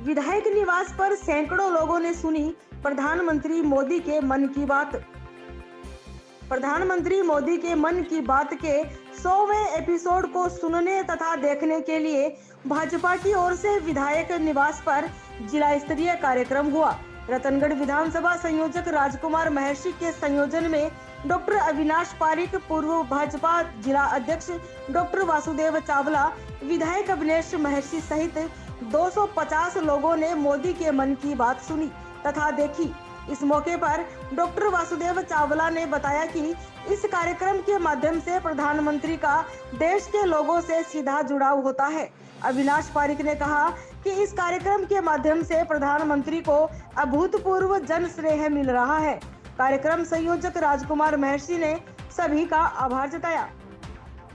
विधायक निवास पर सैकड़ों लोगों ने सुनी प्रधानमंत्री मोदी के मन की बात। प्रधानमंत्री मोदी के मन की बात के 100वें एपिसोड को सुनने तथा देखने के लिए भाजपा की ओर से विधायक निवास पर जिला स्तरीय कार्यक्रम हुआ। रतनगढ़ विधानसभा संयोजक राजकुमार महर्षि के संयोजन में डॉक्टर अविनाश पारिक, पूर्व भाजपा जिला अध्यक्ष डॉक्टर वासुदेव चावला, विधायक अविनाश महर्षि सहित 250 लोगों ने मोदी के मन की बात सुनी तथा देखी। इस मौके पर डॉक्टर वासुदेव चावला ने बताया कि इस कार्यक्रम के माध्यम से प्रधानमंत्री का देश के लोगों से सीधा जुड़ाव होता है। अविनाश पारिक ने कहा कि इस कार्यक्रम के माध्यम से प्रधानमंत्री को अभूतपूर्व जन स्नेह मिल रहा है। कार्यक्रम संयोजक राजकुमार महर्षि ने सभी का आभार जताया।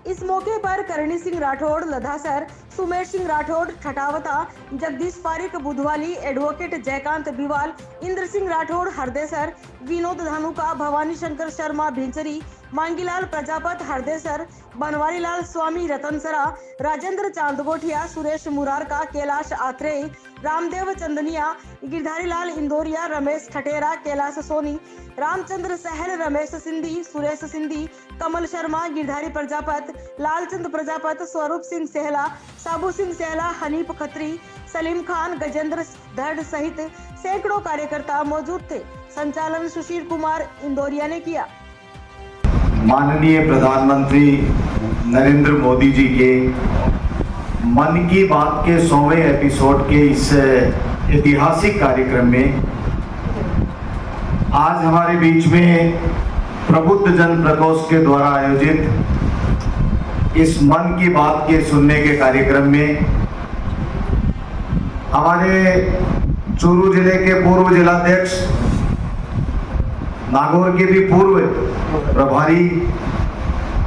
इस मौके पर करणी सिंह राठौड़ लधासर, सुमेर सिंह राठौड़ ठटावता, जगदीश पारिक बुधवाली, एडवोकेट जयकांत बिवाल, इंद्र सिंह राठौड़ हरदेसर, विनोद धानुका, भवानी शंकर शर्मा भिंचरी, मांगीलाल प्रजापत हरदेसर, बनवारी लाल स्वामी रतनसरा, राजेंद्र चांदगोठिया, सुरेश मुरारका, कैलाश आत्रेय, रामदेव चंदनिया, गिरधारी लाल इंदौरिया, रमेश ठटेरा, कैलाश सोनी, रामचंद्र सहल, रमेश सिंधी, सुरेश सिंधी, कमल शर्मा, गिरधारी प्रजापत, लालचंद प्रजापत, स्वरूप सिंह सहला, साबू सिंह सहला, हनीफ खत्री, सलीम खान, गजेंद्र धड़ सहित सैकड़ों कार्यकर्ता मौजूद थे। संचालन सुशील कुमार इंदौरिया ने किया। माननीय प्रधानमंत्री नरेंद्र मोदी जी के मन की बात के 100वें एपिसोड के इस ऐतिहासिक कार्यक्रम में आज हमारे बीच में प्रबुद्ध जन प्रकोष्ठ के द्वारा आयोजित इस मन की बात के सुनने के कार्यक्रम में हमारे चूरू जिले के पूर्व जिलाध्यक्ष, नागौर के भी पूर्व प्रभारी,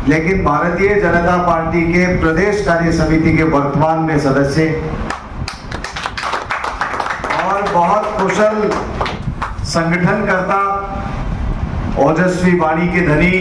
लेकिन भारतीय जनता पार्टी के प्रदेश कार्य समिति के वर्तमान में सदस्य और बहुत कुशल संगठनकर्ता, ओजस्वी वाणी के धनी।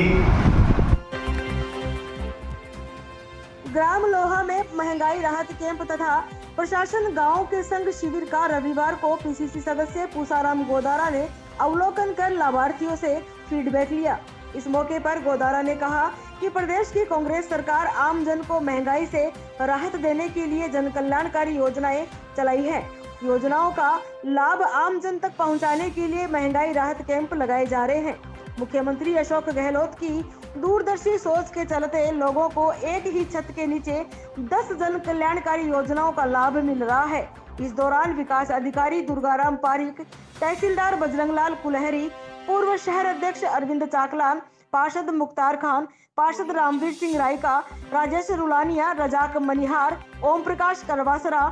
ग्राम लोहा में महंगाई राहत कैंप तथा प्रशासन गांव के संग शिविर का रविवार को पीसीसी सदस्य पूसाराम गोदारा ने अवलोकन कर लाभार्थियों से फीडबैक लिया। इस मौके पर गोदारा ने कहा कि प्रदेश की कांग्रेस सरकार आम जन को महंगाई से राहत देने के लिए जन कल्याणकारी योजनाएं चलाई है। योजनाओं का लाभ आम जन तक पहुंचाने के लिए महंगाई राहत कैंप लगाए जा रहे हैं। मुख्यमंत्री अशोक गहलोत की दूरदर्शी सोच के चलते लोगों को एक ही छत के नीचे 10 जन कल्याणकारी योजनाओं का लाभ मिल रहा है। इस दौरान विकास अधिकारी दुर्गाराम पारिक, तहसीलदार बजरंगलाल कुलहरी, पूर्व शहर अध्यक्ष अरविंद चाकलान, पार्षद मुख्तार खान, पार्षद रामवीर सिंह रायका, राजेश रुलानिया, रजाक मनिहार, ओम प्रकाश करवासरा,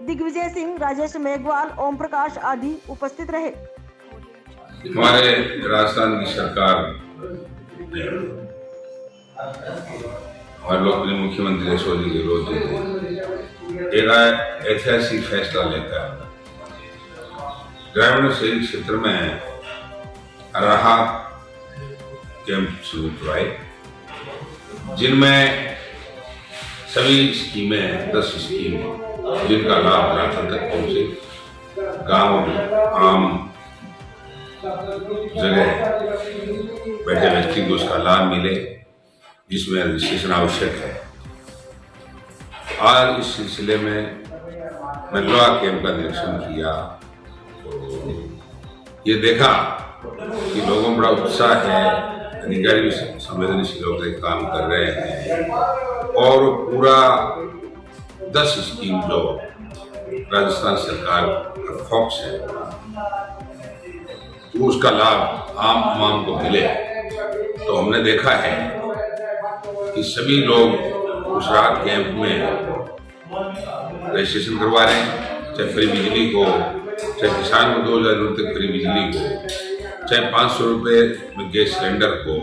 दिग्विजय सिंह, राजेश मेघवाल, ओम प्रकाश आदि उपस्थित रहे। हमारे राजस्थान की सरकार ने हमारे लोकप्रिय मुख्यमंत्री अशोक गहलोत जी ने एक ऐतिहासिक फैसला लेकर ग्रामीण शहरी क्षेत्र में राहत कैंप शुरू करवाए, जिनमें सभी स्कीमें 10 स्कीम जिनका लाभ राशन तक पहुंचे, गांव आम जगह बैठे व्यक्ति को उसका लाभ मिले, जिसमें रजिस्ट्रेशन आवश्यक है। आज इस सिलसिले में मैं लोहा कैंप का निरीक्षण किया तो ये देखा कि लोगों में बड़ा उत्साह है, अधिकारी भी संवेदनशील होकर काम कर रहे हैं और पूरा 10 स्कीम जो राजस्थान सरकार का फोकस है तो उसका लाभ आम को मिले। तो हमने देखा है कि सभी लोग उस राहत कैंप में रजिस्ट्रेशन करवा रहे हैं, चाहे फ्री बिजली को, चाहे किसान को 2000 रुपये तक फ्री बिजली को, चाहे 500 रुपये में गैस सिलेंडर को।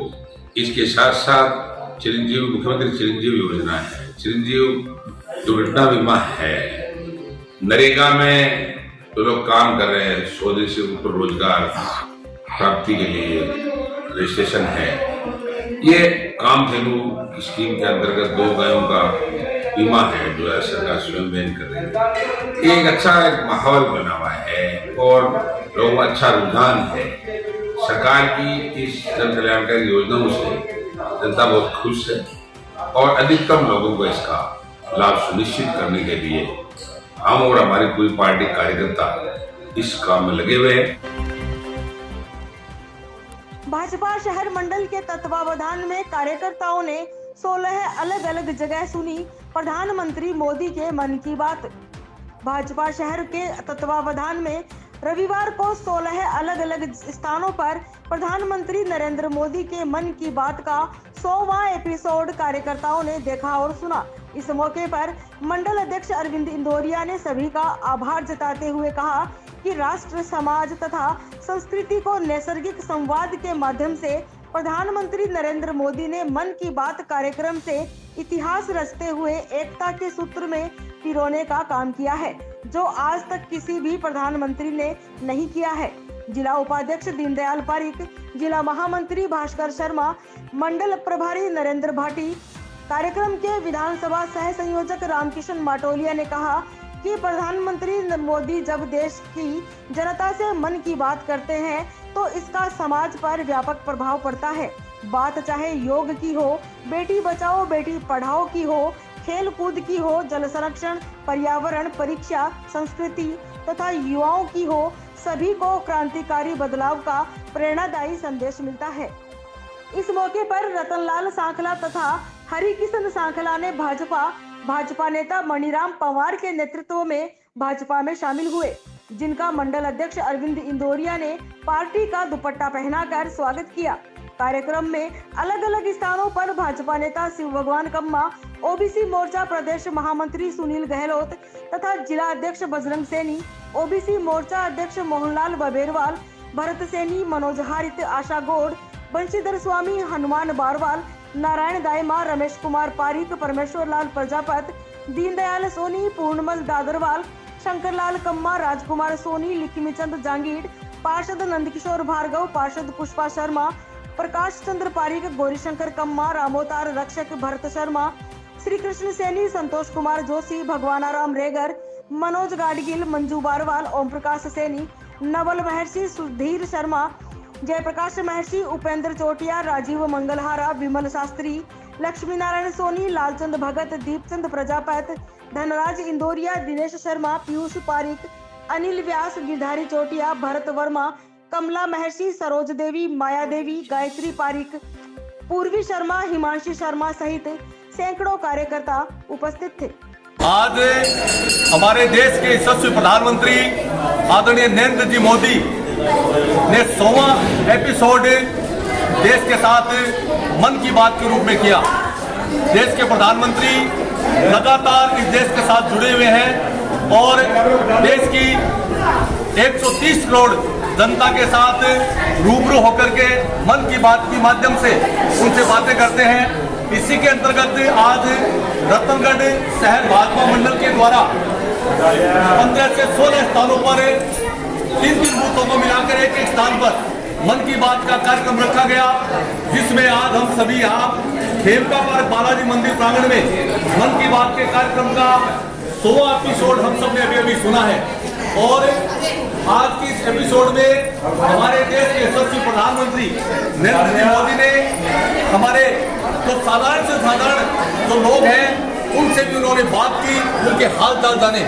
इसके साथ साथ चिरंजीवी, मुख्यमंत्री चिरंजीवी योजना है, चिरंजीवी दुर्घटना बीमा है, नरेगा में जो लोग काम कर रहे हैं 100 दिन से ऊपर रोजगार प्राप्ति के लिए रजिस्ट्रेशन है। ये कामधेनु स्कीम के अंतर्गत 2 गायों का बीमा है जो सरकार समन्वय कर रही है। ये एक अच्छा माहौल बना हुआ है और लोगों में अच्छा रुझान है। सरकार की इस जन कल्याणकारी योजनाओं से जनता बहुत खुश है और अधिकतम लोगों को इसका लाभ सुनिश्चित करने के लिए हम और हमारी पूरी पार्टी कार्यकर्ता इस काम में लगे हुए हैं। भाजपा शहर मंडल के तत्वावधान में कार्यकर्ताओं ने 16 अलग अलग जगह सुनी प्रधानमंत्री मोदी के मन की बात। भाजपा शहर के तत्वावधान में रविवार को 16 अलग अलग स्थानों पर प्रधानमंत्री नरेंद्र मोदी के मन की बात का 100वां एपिसोड कार्यकर्ताओं ने देखा और सुना। इस मौके पर मंडल अध्यक्ष अरविंद इंदौरिया ने सभी का आभार जताते हुए कहा कि राष्ट्र, समाज तथा संस्कृति को नैसर्गिक संवाद के माध्यम से प्रधानमंत्री नरेंद्र मोदी ने मन की बात कार्यक्रम से इतिहास रचते हुए एकता के सूत्र में पिरोने का काम किया है, जो आज तक किसी भी प्रधानमंत्री ने नहीं किया है। जिला उपाध्यक्ष दीनदयाल पारिक, जिला महामंत्री भास्कर शर्मा, मंडल प्रभारी नरेंद्र भाटी, कार्यक्रम के विधानसभा सह संयोजक रामकिशन माटोलिया ने कहा कि प्रधानमंत्री मोदी जब देश की जनता से मन की बात करते हैं तो इसका समाज पर व्यापक प्रभाव पड़ता है। बात चाहे योग की हो, बेटी बचाओ बेटी पढ़ाओ की हो, खेल कूद की हो, जल संरक्षण, पर्यावरण, परीक्षा, संस्कृति तथा युवाओं की हो, सभी को क्रांतिकारी बदलाव का प्रेरणादायी संदेश मिलता है। इस मौके पर रतनलाल सांखला तथा हरिकिशन सांखला ने भाजपा नेता मणिराम पंवार के नेतृत्व में भाजपा में शामिल हुए, जिनका मंडल अध्यक्ष अरविंद इंदौरिया ने पार्टी का दुपट्टा पहनाकर स्वागत किया। कार्यक्रम में अलग अलग स्थानों पर भाजपा नेता शिव भगवान कम्मा, ओबीसी मोर्चा प्रदेश महामंत्री सुनील गहलोत तथा जिला अध्यक्ष बजरंग सैनी, ओबीसी मोर्चा अध्यक्ष मोहनलाल बबेरवाल, भरत सैनी, मनोज हारित, आशा गौड़, बंशीधर स्वामी, हनुमान बारवाल, नारायण दायमा, रमेश कुमार पारिक, परमेश्वर लाल प्रजापत, दीनदयाल सोनी, पूर्णमल दादरवाल, शंकरलाल कम्मा, राजकुमार सोनी, लिखमीचंद जांगीर, पार्षद नंदकिशोर भार्गव, पार्षद पुष्पा शर्मा, प्रकाश चंद्र पारिक, गौरीशंकर कम्मा, रामोतार रक्षक भरत शर्मा, श्री कृष्ण सैनी, संतोष कुमार जोशी, भगवानाराम रेगर, मनोज गाडगिल, मंजू बारवाल, ओम प्रकाश सैनी, नवल महर्षि, सुधीर शर्मा, जयप्रकाश महर्षि, उपेंद्र चोटिया, राजीव मंगलहारा, विमल शास्त्री, लक्ष्मी नारायण सोनी, लालचंद भगत, दीपचंद प्रजापत, धनराज इंदौरिया, दिनेश शर्मा, पीयूष पारिक, अनिल व्यास, गिरधारी चोटिया, भरत वर्मा, कमला महर्षि, सरोज देवी, माया देवी, गायत्री पारिक, पूर्वी शर्मा, हिमांशी शर्मा सहित सैकड़ों कार्यकर्ता उपस्थित थे। आज हमारे देश के यशस्वी प्रधानमंत्री आदरणीय नरेंद्र जी मोदी ने 100वां एपिसोड देश के साथ मन की बात के रूप में किया। देश के प्रधानमंत्री लगातार इस देश के साथ जुड़े हुए हैं और देश की 130 करोड़ जनता के साथ रूबरू होकर के मन की बात के माध्यम से उनसे बातें करते हैं। इसी के अंतर्गत आज रतनगढ़ शहर भाजपा मंडल के द्वारा 15 से 16 स्थानों पर 3 बूथों को मिलाकर एक स्थान पर मन की बात का कार्यक्रम रखा गया, जिसमें आज हम सभी यहाँ खेमका पार्क बालाजी मंदिर प्रांगण में मन की बात के कार्यक्रम का 100वां एपिसोड हम सब ने अभी सुना है। और आज की इस एपिसोड में हमारे देश के यशस्वी प्रधानमंत्री नरेंद्र जी मोदी ने हमारे जो साधारण से साधारण जो लोग हैं उनसे भी उन्होंने बात की, उनके हाल चाल जाने।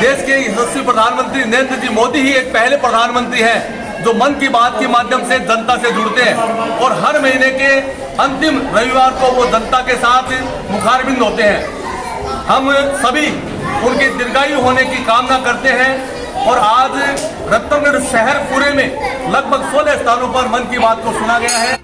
देश के यशस्वी प्रधानमंत्री नरेंद्र जी मोदी ही एक पहले प्रधानमंत्री हैं जो मन की बात के माध्यम से जनता से जुड़ते हैं और हर महीने के अंतिम रविवार को वो जनता के साथ मुखारबिंद होते हैं। हम सभी उनके दीर्घायु होने की कामना करते हैं और आज रतनगढ़ शहर पूरे में लगभग 16 स्थानों पर मन की बात को सुना गया है।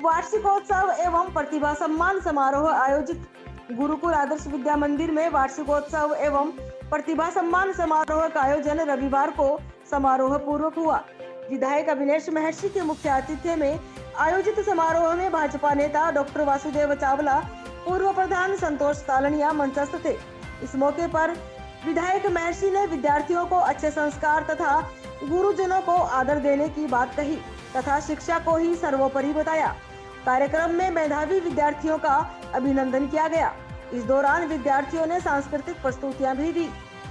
वार्षिकोत्सव एवं प्रतिभा सम्मान समारोह आयोजित। गुरुकुल आदर्श विद्या मंदिर में वार्षिकोत्सव एवं प्रतिभा सम्मान समारोह का आयोजन रविवार को समारोह पूर्वक हुआ। विधायक अविनेश महर्षि के मुख्य आतिथ्य में आयोजित समारोह में भाजपा नेता डॉक्टर वासुदेव चावला, पूर्व प्रधान संतोष तालनिया मंचस्थ थे। इस मौके पर विधायक महर्षि ने विद्यार्थियों को अच्छे संस्कार तथा गुरुजनों को आदर देने की बात कही तथा शिक्षा को ही सर्वोपरि बताया। कार्यक्रम में मेधावी विद्यार्थियों का अभिनंदन किया गया। इस दौरान विद्यार्थियों ने सांस्कृतिक प्रस्तुतियां भी दी।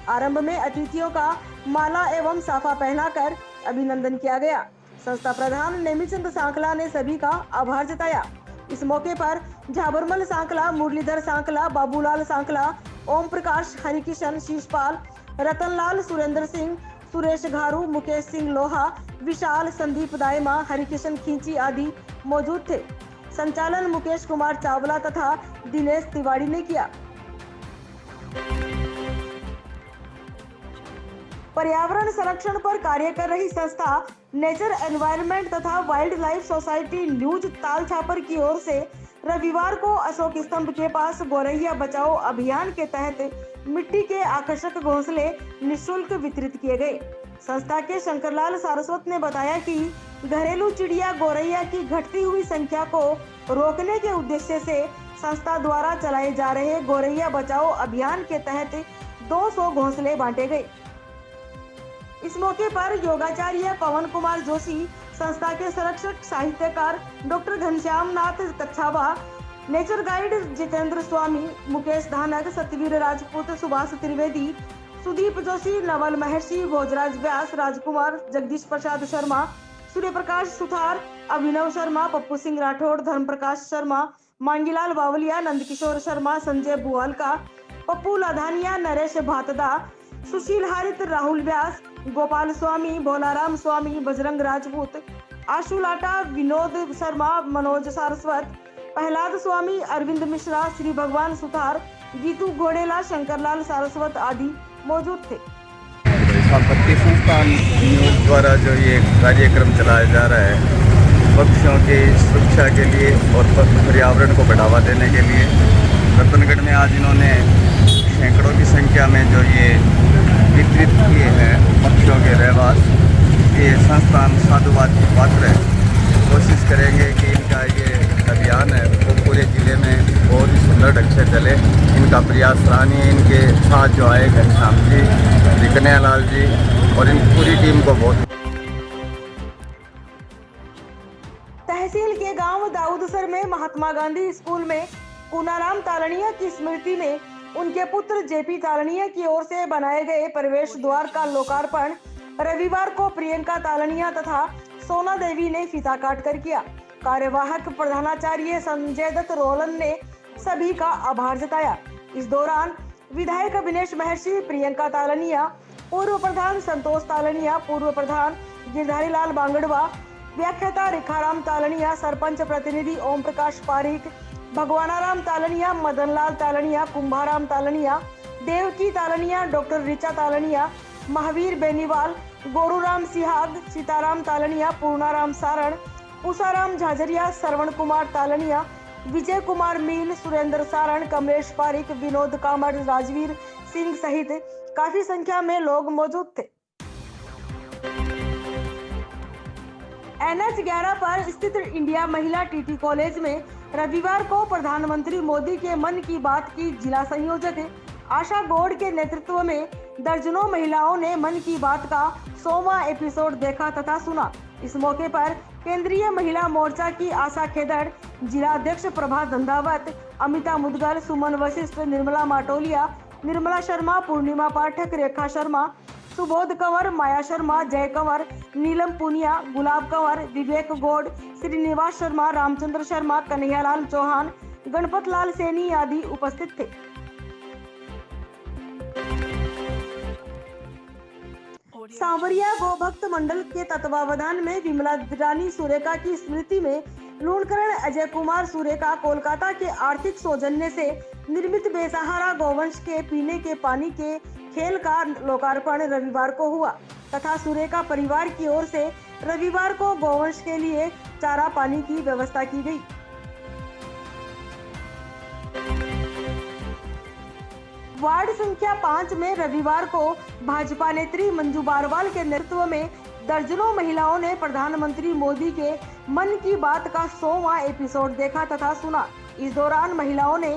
आरंभ में अतिथियों का माला एवं साफा पहनाकर अभिनंदन किया गया। संस्था प्रधान नेमीचंद सांकला ने सभी का आभार जताया। इस मौके पर झाबरमल सांकला, मुरलीधर सांकला, बाबूलाल सांकला, ओम प्रकाश, हरिकिशन, शीशपाल, रतनलाल, सुरेंद्र सिंह, सुरेश घारू, मुकेश सिंह लोहा, विशाल, संदीप दायमा, हरिकिशन खींची आदि मौजूद थे। संचालन मुकेश कुमार चावला तथा दिनेश तिवारी ने किया। पर्यावरण संरक्षण पर कार्य कर रही संस्था नेचर एनवायरनमेंट तथा wildlife society news Talchhapar की ओर से रविवार को अशोक स्तंभ के पास गोरैया बचाओ अभियान के तहत मिट्टी के आकर्षक घोंसले निःशुल्क वितरित किए गए। संस्था के शंकरलाल सारस्वत ने बताया कि घरेलू चिड़िया गोरैया की घटती हुई संख्या को रोकने के उद्देश्य से संस्था द्वारा चलाए जा रहे गोरैया बचाओ अभियान के तहत 200 घोंसले बांटे गए। इस मौके पर योगाचार्य पवन कुमार जोशी, संस्था के संरक्षक साहित्यकार डॉक्टर घनश्याम नाथ कच्छावा, नेचर गाइड जितेंद्र स्वामी, मुकेश धानक, सतवीर राजपूत, सुभाष त्रिवेदी, सुदीप जोशी, नवल महर्षि, भोजराज व्यास, राजकुमार, जगदीश प्रसाद शर्मा, सूर्य प्रकाश सुथार, अभिनव शर्मा, पप्पू सिंह राठौड़, धर्म प्रकाश शर्मा, मांगीलाल बावलिया, नंदकिशोर शर्मा, संजय बुआलका, पप्पू लाधानिया, नरेश भातदा, सुशील हारित, राहुल व्यास, गोपाल स्वामी, भोलाराम स्वामी, बजरंग राजपूत, आशु लाटा, विनोद शर्मा, मनोज सारस्वत, प्रहलाद स्वामी, अरविंद मिश्रा, श्री भगवान सुथार, गीतू घोड़ेला, शंकरलाल सारस्वत आदि मौजूद थे। आपत्ति संस्थान न्यूज द्वारा जो ये कार्यक्रम चलाया जा रहा है पक्षियों की सुरक्षा के लिए और पर्यावरण को बढ़ावा देने के लिए, रतनगढ़ में आज इन्होंने सैकड़ों की संख्या में जो ये वितरित किए हैं पक्षियों के रहवास, ये संस्थान साधुवाद की पात्र है। कोशिश करेंगे कि इनका ये अभियान है वो पूरे ज़िले में बहुत ही सुंदर ढंग से चले। इनका प्रयास सराहनीय। इनके साथ जो आए घनश्याम जी, कन्हैयालाल जी और इन पूरी टीम को बहुत। तहसील के गांव दाऊदसर में महात्मा गांधी स्कूल में पूनाराम तालनिया की स्मृति में उनके पुत्र जेपी तालनिया की ओर से बनाए गए प्रवेश द्वार का लोकार्पण रविवार को प्रियंका तालनिया तथा सोना देवी ने फीता काट कर किया। कार्यवाहक प्रधानाचार्य संजय दत्त रोलन ने सभी का आभार जताया। इस दौरान विधायक अभिनेश महर्षि, प्रियंका तालनिया, पूर्व प्रधान संतोष तालनिया, पूर्व प्रधान गिरधारी लाल बांगड़वा, व्याख्याता रेखाराम तालनिया, सरपंच प्रतिनिधि ओम प्रकाश पारीक, भगवानाराम तालनिया, मदनलाल तालनिया, कुंभाराम तालनिया, देवकी तालनिया, डॉक्टर रिचा तालनिया, महावीर बेनीवाल, गोरूराम सिहाग, सीताराम तालनिया, पूर्णाराम सारण, उषाराम झाझरिया, श्रवण कुमार तालनिया, विजय कुमार मील, सुरेंद्र सारण, कमलेश पारिक, विनोद कामड़, राजवीर सिंह सहित काफी संख्या में लोग मौजूद थे। NH 11 पर स्थित इंडिया महिला टीटी कॉलेज में रविवार को प्रधानमंत्री मोदी के मन की बात की जिला संयोजक आशा गौड़ के नेतृत्व में दर्जनों महिलाओं ने मन की बात का 100वां एपिसोड देखा तथा सुना। इस मौके पर केंद्रीय महिला मोर्चा की आशा खेदड़, जिला अध्यक्ष प्रभा दंदावत, अमिता मुदगल, सुमन वशिष्ठ, निर्मला माटोलिया, निर्मला शर्मा, पूर्णिमा पाठक, रेखा शर्मा, सुबोध कंवर, माया शर्मा, जय कंवर, नीलम पुनिया, गुलाब कंवर, विवेक गौड़, श्रीनिवास शर्मा, रामचंद्र शर्मा, कन्हैयालाल चौहान, गणपत लाल सैनी आदि उपस्थित थे। सांवरिया गोभक्त मंडल के तत्वावधान में विमला रानी सुरेखा की स्मृति में लूणकरण अजय कुमार सुरेखा कोलकाता के आर्थिक सौजन्य से निर्मित बेसहारा गौवंश के पीने के पानी के खेल का लोकार्पण रविवार को हुआ तथा सुरेखा परिवार की ओर से रविवार को गौवंश के लिए चारा पानी की व्यवस्था की गई। वार्ड संख्या 5 में रविवार को भाजपा नेत्री मंजू बारवाल के नेतृत्व में दर्जनों महिलाओं ने प्रधानमंत्री मोदी के मन की बात का 100वां एपिसोड देखा तथा सुना। इस दौरान महिलाओं ने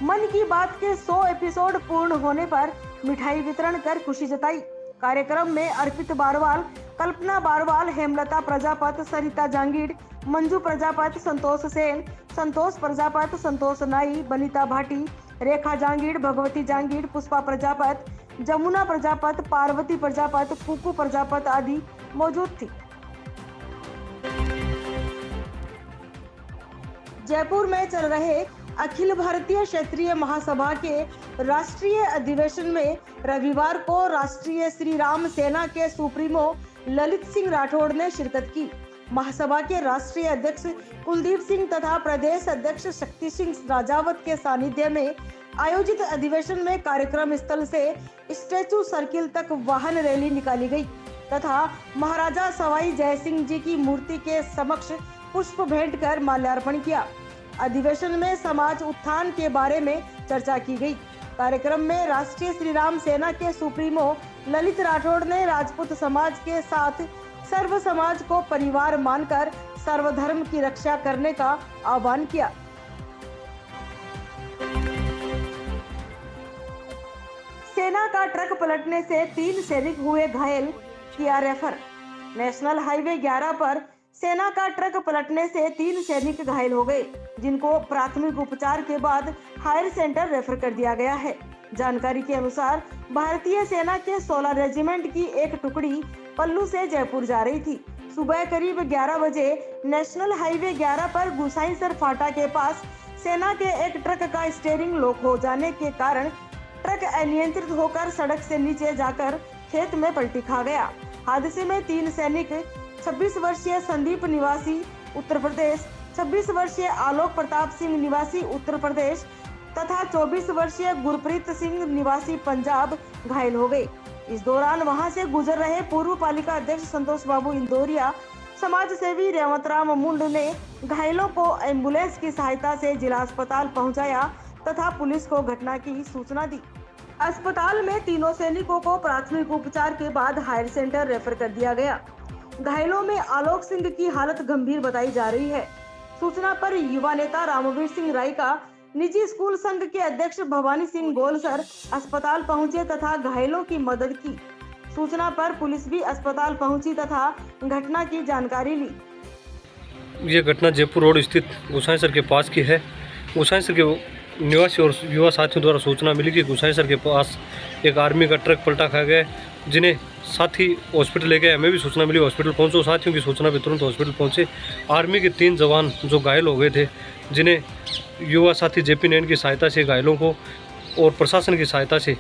मन की बात के 100 एपिसोड पूर्ण होने पर मिठाई वितरण कर खुशी जताई। कार्यक्रम में अर्पित बारवाल, कल्पना बारवाल, हेमलता प्रजापत, सरिता जांगीड़, मंजू प्रजापत, संतोष सेन, संतोष प्रजापत, संतोष नाई, बनीता भाटी, रेखा जांगीड़, भगवती जांगीड़, पुष्पा प्रजापत, जमुना प्रजापत, पार्वती प्रजापत, कुकू प्रजापत आदि मौजूद थी। जयपुर में चल रहे अखिल भारतीय क्षेत्रीय महासभा के राष्ट्रीय अधिवेशन में रविवार को राष्ट्रीय श्री राम सेना के सुप्रीमो ललित सिंह राठौड़ ने शिरकत की। महासभा के राष्ट्रीय अध्यक्ष कुलदीप सिंह तथा प्रदेश अध्यक्ष शक्ति सिंह राजावत के सानिध्य में आयोजित अधिवेशन में कार्यक्रम स्थल से स्टैचू सर्किल तक वाहन रैली निकाली गई तथा महाराजा सवाई जय सिंह जी की मूर्ति के समक्ष पुष्प भेंट कर माल्यार्पण किया। अधिवेशन में समाज उत्थान के बारे में चर्चा की गई। कार्यक्रम में राष्ट्रीय श्री राम सेना के सुप्रीमो ललित राठौड़ ने राजपूत समाज के साथ सर्व समाज को परिवार मानकर सर्वधर्म की रक्षा करने का आह्वान किया। सेना का ट्रक पलटने से 3 सैनिक हुए घायल, किया रेफर। नेशनल हाईवे 11 पर सेना का ट्रक पलटने से 3 सैनिक घायल हो गए, जिनको प्राथमिक उपचार के बाद हायर सेंटर रेफर कर दिया गया है। जानकारी के अनुसार भारतीय सेना के 16 रेजिमेंट की एक टुकड़ी पल्लू से जयपुर जा रही थी। सुबह करीब 11 बजे नेशनल हाईवे 11 पर गुसाईसर फाटा के पास सेना के एक ट्रक का स्टीयरिंग लॉक हो जाने के कारण ट्रक अनियंत्रित होकर सड़क से नीचे जाकर खेत में पलटी खा गया। हादसे में 3 सैनिक 26 वर्षीय संदीप निवासी उत्तर प्रदेश, 26 वर्षीय आलोक प्रताप सिंह निवासी उत्तर प्रदेश तथा 24 वर्षीय गुरप्रीत सिंह निवासी पंजाब घायल हो गए। इस दौरान वहां से गुजर रहे पूर्व पालिका अध्यक्ष संतोष बाबू इंदौरिया, समाज सेवी रेवत राम मुंड ने घायलों को एम्बुलेंस की सहायता से जिला अस्पताल पहुंचाया तथा पुलिस को घटना की सूचना दी। अस्पताल में तीनों सैनिकों को प्राथमिक उपचार के बाद हायर सेंटर रेफर कर दिया गया। घायलों में आलोक सिंह की हालत गंभीर बताई जा रही है। सूचना पर युवा नेता रामवीर सिंह राय का निजी स्कूल संघ के अध्यक्ष भवानी सिंह गोलसर अस्पताल पहुंचे तथा घायलों की मदद की। सूचना पर पुलिस भी अस्पताल पहुंची तथा घटना की जानकारी ली। ये घटना जयपुर रोड स्थित गुसाईसर के पास की है। गुसाईसर के निवासी और युवा साथियों द्वारा सूचना मिली कि गुसाईसर के पास एक आर्मी का ट्रक पलटा खा गया, जिन्हें साथी हॉस्पिटल ले गए। हमें भी सूचना मिली, हॉस्पिटल पहुंचो। साथियों की सूचना पे तुरंत हॉस्पिटल पहुंचे। आर्मी के 3 जवान जो घायल हो गए थे, जिन्हें युवा साथी जेपी नैन की सहायता से घायलों को और प्रशासन की सहायता से,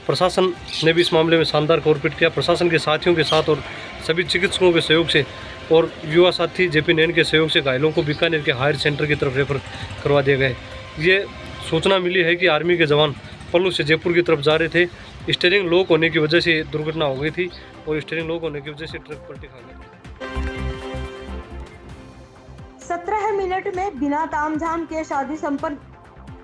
प्रशासन ने भी इस मामले में शानदार कोऑपरेट किया। प्रशासन के साथियों के साथ और सभी चिकित्सकों के सहयोग से और युवा साथी जेपी नैन के सहयोग से घायलों को बीकानेर के हायर सेंटर की तरफ रेफर करवा दिया गया। ये सूचना मिली है कि आर्मी के जवान पल्लू से जयपुर की तरफ जा रहे थे। स्टीयरिंग लॉक होने की वजह से दुर्घटना हो गई थी और स्टीयरिंग लॉक होने की वजह से ट्रक पलटी खा गया। 17 मिनट में बिना तामझाम के शादी संपन्न।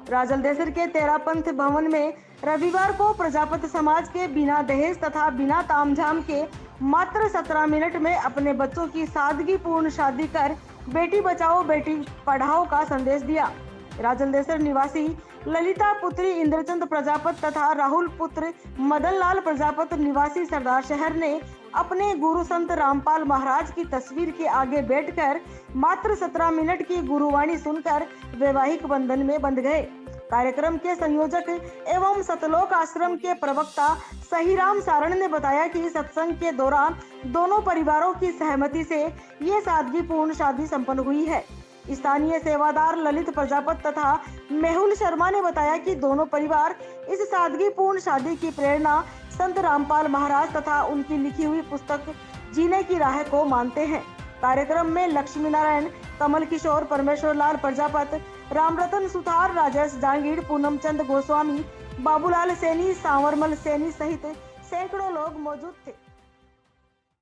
राजलदेसर के तेरापंथ भवन में रविवार को प्रजापत समाज के बिना दहेज तथा बिना तामझाम के मात्र 17 मिनट में अपने बच्चों की सादगीपूर्ण शादी कर बेटी बचाओ बेटी पढ़ाओ का संदेश दिया। राजलदेसर निवासी ललिता पुत्री इंद्रचंद प्रजापत तथा राहुल पुत्र मदन लाल प्रजापत निवासी सरदार शहर ने अपने गुरु संत रामपाल महाराज की तस्वीर के आगे बैठकर मात्र 17 मिनट की गुरुवाणी सुनकर वैवाहिक बंधन में बंध गए। कार्यक्रम के संयोजक एवं सतलोक आश्रम के प्रवक्ता सहीराम सारण ने बताया कि सत्संग के दौरान दोनों परिवारों की सहमति से ये सादगीपूर्ण शादी संपन्न हुई है। स्थानीय सेवादार ललित प्रजापत तथा मेहुल शर्मा ने बताया कि दोनों परिवार इस सादगीपूर्ण शादी की प्रेरणा संत रामपाल महाराज तथा उनकी लिखी हुई पुस्तक जीने की राह को मानते हैं। कार्यक्रम में लक्ष्मी नारायण, कमल किशोर, परमेश्वर लाल प्रजापत, रामरतन सुथार, राजेश जांगीड़, पूनम चंद गोस्वामी, बाबूलाल सैनी, सांवरमल सैनी सहित सैकड़ों लोग मौजूद थे।